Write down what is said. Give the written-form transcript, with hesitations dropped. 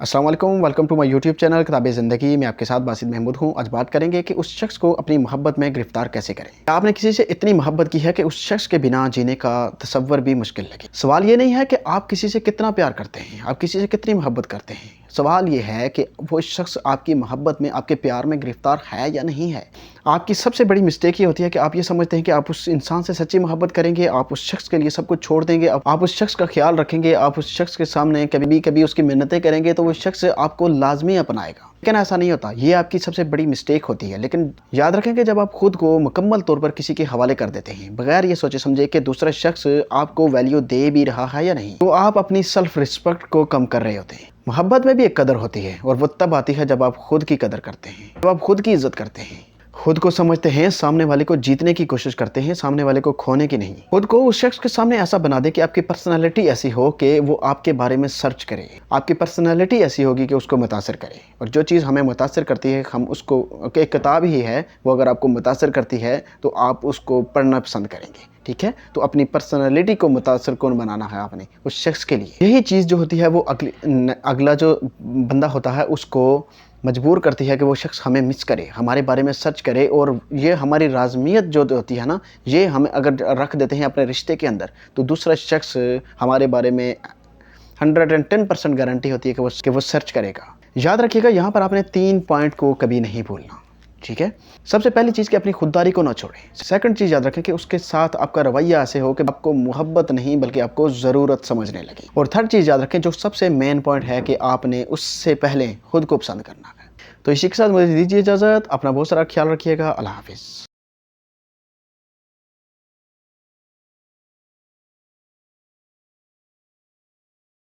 अस्सलाम वालेकुम, welcome to my YouTube channel किताबे ज़िंदगी में आपके साथ बासित महमूद हूँ। आज बात करेंगे कि उस शख्स को अपनी मोहब्बत में गिरफ्तार कैसे करें। आपने किसी से इतनी मोहब्बत की है कि उस शख्स के बिना जीने का तसव्वुर भी मुश्किल लगे। सवाल ये नहीं है कि आप किसी से कितना प्यार करते हैं, आप किसी से कितनी मोहब्बत करते हैं। सवाल ये है कि वो शख्स आपकी मोहब्बत में, आपके प्यार में गिरफ्तार है या नहीं है। आपकी सबसे बड़ी मिस्टेक ये होती है कि आप ये समझते हैं कि आप उस इंसान से सच्ची मोहब्बत करेंगे, आप उस शख्स के लिए सब कुछ छोड़ देंगे, आप उस शख्स का ख्याल रखेंगे, आप उस शख्स के सामने कभी उसकी मिन्नतें करेंगे तो वो शख्स आपको लाजमी अपनाएगा। लेकिन ऐसा नहीं होता, ये आपकी सबसे बड़ी मिस्टेक होती है। लेकिन याद रखें कि जब आप खुद को मुकम्मल तौर पर किसी के हवाले कर देते हैं बगैर ये सोचे समझे कि दूसरा शख्स आपको वैल्यू दे भी रहा है या नहीं, तो आप अपनी सेल्फ रिस्पेक्ट को कम कर रहे होते हैं। मोहब्बत में भी एक कदर होती है और वो तब आती है जब आप खुद की कदर करते हैं, जब आप खुद की इज्जत करते हैं, खुद को समझते हैं, सामने वाले को जीतने की कोशिश करते हैं, सामने वाले को खोने की नहीं। खुद को उस शख्स के सामने ऐसा बना दे कि आपकी पर्सनालिटी ऐसी हो कि वो आपके बारे में सर्च करे। आपकी पर्सनालिटी ऐसी होगी कि उसको मुतासिर करे। और जो चीज़ हमें मुतासिर करती है, हम उसको, एक किताब ही है वो, अगर आपको मुतासिर करती है तो आप उसको पढ़ना पसंद करेंगे। ठीक है, तो अपनी पर्सनालिटी को मुतासिर कौन बनाना है आपने, उस शख्स के लिए। यही चीज़ जो होती है वो अगला जो बंदा होता है उसको मजबूर करती है कि वो शख्स हमें मिस करे, हमारे बारे में सर्च करे। और ये हमारी राज़मियत जो होती है ना, ये हमें अगर रख देते हैं अपने रिश्ते के अंदर, तो दूसरा शख्स हमारे बारे में 110% गारंटी होती है कि वो सर्च करेगा। याद रखिएगा, यहाँ पर आपने 3 पॉइंट को कभी नहीं भूलना। ठीक है, सबसे पहली चीज़ कि अपनी खुददारी को ना छोड़ें। सेकंड चीज़ याद रखें कि उसके साथ आपका रवैया ऐसे हो कि आपको मोहब्बत नहीं बल्कि आपको ज़रूरत समझने लगे। और थर्ड चीज़ याद रखें, जो सबसे मेन पॉइंट है, कि आपने उससे पहले खुद को पसंद करना है। तो इसी के साथ मुझे दीजिए इजाज़त। अपना बहुत सारा ख्याल रखिएगा। अल्लाह हाफिज़।